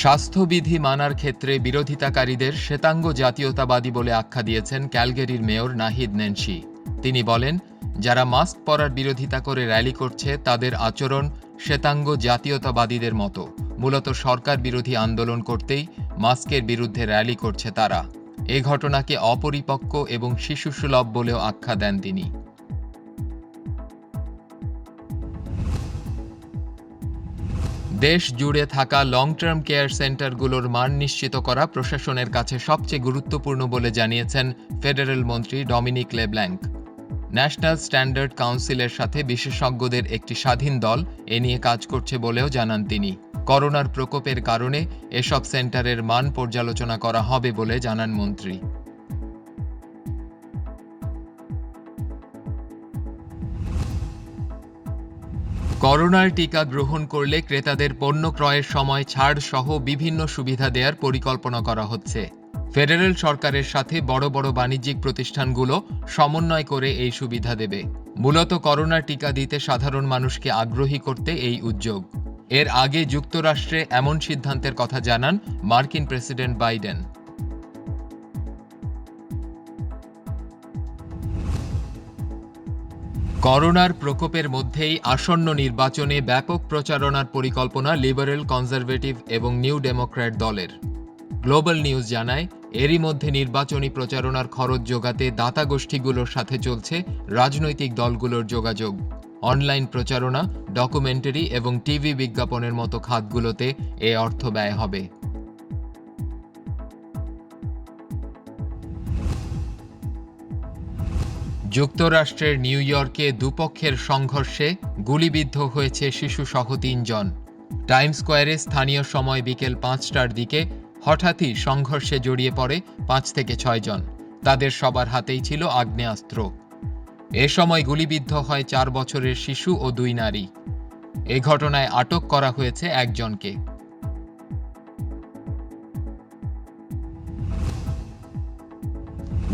স্বাস্থ্যবিধি মানার ক্ষেত্রে বিরোধিতাকারীদের শ্বেতাঙ্গ জাতীয়তাবাদী বলে আখ্যা দিয়েছেন ক্যালগেরির মেয়র নাহিদ নেনসি। তিনি বলেন, যারা মাস্ক পরার বিরোধিতা করে র্যালি করছে তাদের আচরণ শ্বেতাঙ্গ জাতীয়তাবাদীদের মতো। মূলত সরকার বিরোধী আন্দোলন করতেই মাস্কের বিরুদ্ধে র্যালি করছে তারা। এ ঘটনাকে অপরিপক্ব এবং শিশুসুলভ বলেও আখ্যা দেন তিনি। দেশ জুড়ে থাকা লং টার্ম কেয়ার সেন্টারগুলোর মান নিশ্চিত করা প্রশাসনের কাছে সবচেয়ে গুরুত্বপূর্ণ বলে জানিয়েছেন ফেডারেল মন্ত্রী ডমিনিক লেব্ল্যাঙ্ক। ন্যাশনাল স্ট্যান্ডার্ড কাউন্সিলের সাথে বিশেষজ্ঞদের একটি স্বাধীন দল এ নিয়ে কাজ করছে বলেও জানান তিনি। করোনার প্রকোপের কারণে এসব সেন্টারের মান পর্যালোচনা করা হবে বলে জানান মন্ত্রী। করোনার টিকা গ্রহণ করলে ক্রেতাদের পণ্য ক্রয়ের সময় ছাড় সহ বিভিন্ন সুবিধা দেওয়ার পরিকল্পনা করা হচ্ছে। ফেডারেল সরকারের সাথে বড় বড় বাণিজ্যিক প্রতিষ্ঠানগুলো সমন্বয় করে এই সুবিধা দেবে। মূলত করোনার টিকা দিতে সাধারণ মানুষকে আগ্রহী করতে এই উদ্যোগ। এর আগে যুক্তরাষ্ট্রে এমন সিদ্ধান্তের কথা জানান মার্কিন প্রেসিডেন্ট বাইডেন। করোনার প্রকোপের মধ্যেই আসন্ন নির্বাচনে ব্যাপক প্রচারণার পরিকল্পনা লিবারেল, কনজারভেটিভ এবং নিউ ডেমোক্র্যাট দলের। গ্লোবাল নিউজ জানায়, এরই মধ্যে নির্বাচনী প্রচারণার খরচ যোগাতে দাতা গোষ্ঠীগুলোর সাথে চলছে রাজনৈতিক দলগুলোর যোগাযোগ। অনলাইন প্রচারণা, ডকুমেন্টারি এবং টিভি বিজ্ঞাপনের মতো খাতগুলোতে এ অর্থ ব্যয় হবে। যুক্তরাষ্ট্রের নিউ ইয়র্কে দুপক্ষের সংঘর্ষে গুলিবিদ্ধ হয়েছে শিশুসহ ৩ জন। টাইম স্কোয়ারে স্থানীয় সময় বিকেল ৫টার দিকে হঠাৎই সংঘর্ষে জড়িয়ে পড়ে ৫ থেকে ৬ জন। তাদের সবার হাতেই ছিল আগ্নেয়াস্ত্র। এ সময় গুলিবিদ্ধ হয় ৪ বছরের শিশু ও ২ নারী। এ ঘটনায় আটক করা হয়েছে একজনকে।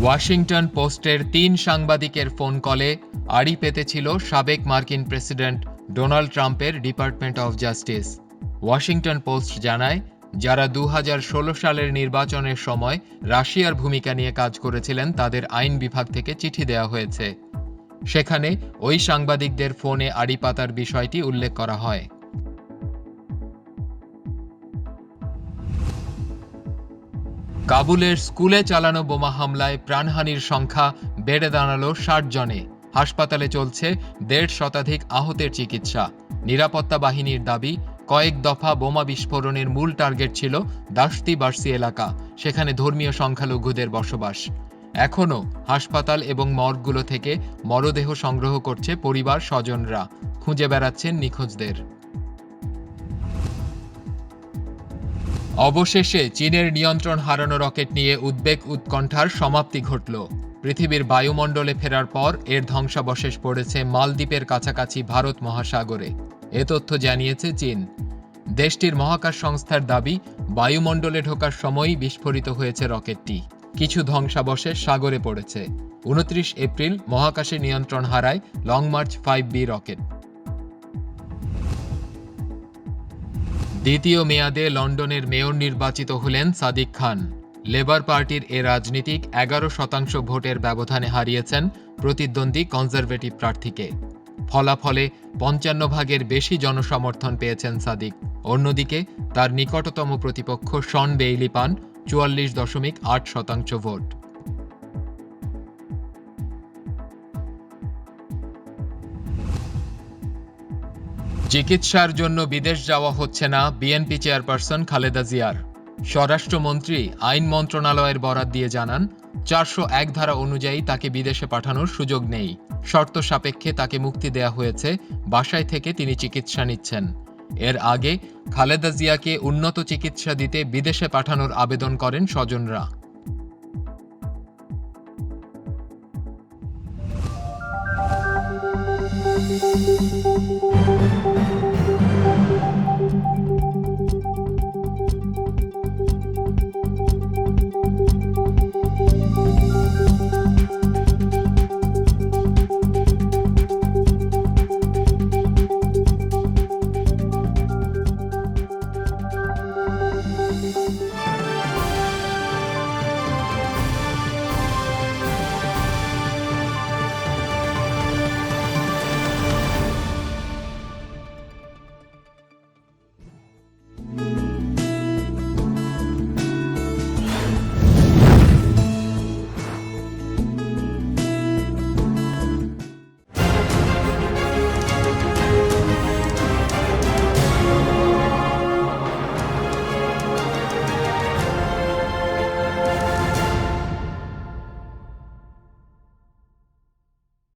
ওয়াশিংটন পোস্টের ৩ সাংবাদিকের ফোন কলে আড়ি পেতেছিল সাবেক মার্কিন প্রেসিডেন্ট ডোনাল্ড ট্রাম্পের department of justice. Washington post জানায়, যারা ২০১৬ সালের নির্বাচনের সময় রাশিয়ার ভূমিকা নিয়ে কাজ করেছিলেন তাদের আইন বিভাগ থেকে চিঠি দেওয়া হয়েছে। সেখানে ওই সাংবাদিকদের ফোনে আড়ি পাতার বিষয়টি উল্লেখ করা হয়। কাবুলের স্কুলে চালানো বোমা হামলায় প্রাণহানির সংখ্যা বেড়ে দাঁড়ালো ৬০ জনে। হাসপাতালে চলছে ১৫০ শতাধিক আহতের চিকিৎসা। নিরাপত্তা বাহিনীর দাবি, কয়েক দফা বোমা বিস্ফোরণের মূল টার্গেট ছিল দাশতি বার্সি এলাকা। সেখানে ধর্মীয় সংখ্যালঘুদের বসবাস। এখনও হাসপাতাল এবং মর্গগুলো থেকে মরদেহ সংগ্রহ করছে পরিবার স্বজনরা। খুঁজে বেড়াচ্ছেন নিখোঁজদের। অবশেষে চীনের নিয়ন্ত্রণ হারানো রকেট নিয়ে উদ্বেগ উৎকণ্ঠার সমাপ্তি ঘটল। পৃথিবীর বায়ুমণ্ডলে ফেরার পর এর ধ্বংসাবশেষ পড়েছে মালদ্বীপের কাছাকাছি ভারত মহাসাগরে। এ তথ্য জানিয়েছে চীন। দেশটির মহাকাশ সংস্থার দাবি, বায়ুমণ্ডলে ঢোকার সময়ই বিস্ফোরিত হয়েছে রকেটটি। কিছু ধ্বংসাবশেষ সাগরে পড়েছে। ২৯ এপ্রিল মহাকাশে নিয়ন্ত্রণ হারায় লং মার্চ 5B রকেট। দ্বিতীয় মেয়াদে লন্ডনের মেয়র নির্বাচিত হলেন সাদিক খান। লেবার পার্টির এ রাজনীতিক ১১% ভোটের ব্যবধানে হারিয়েছেন প্রতিদ্বন্দ্বী কনজারভেটিভ প্রার্থীকে। ফলাফলে ৫৫ বেশি জনসমর্থন পেয়েছেন সাদিক। অন্যদিকে তার নিকটতম প্রতিপক্ষ শন বেইলি পান ৪৪.৮% ভোট। চিকিৎসার জন্য বিদেশ যাওয়া হচ্ছে না বিএনপি চেয়ারপারসন খালেদা জিয়ার। স্বরাষ্ট্রমন্ত্রী আইন মন্ত্রণালয়ের বরাত দিয়ে জানান, ৪০১ ধারা অনুযায়ী তাকে বিদেশে পাঠানোর সুযোগ নেই। শর্ত সাপেক্ষে তাকে মুক্তি দেয়া হয়েছে। বাসায় থেকে তিনি চিকিৎসা নিচ্ছেন। এর আগে খালেদা জিয়াকে উন্নত চিকিৎসা দিতে বিদেশে পাঠানোর আবেদন করেন স্বজনরা।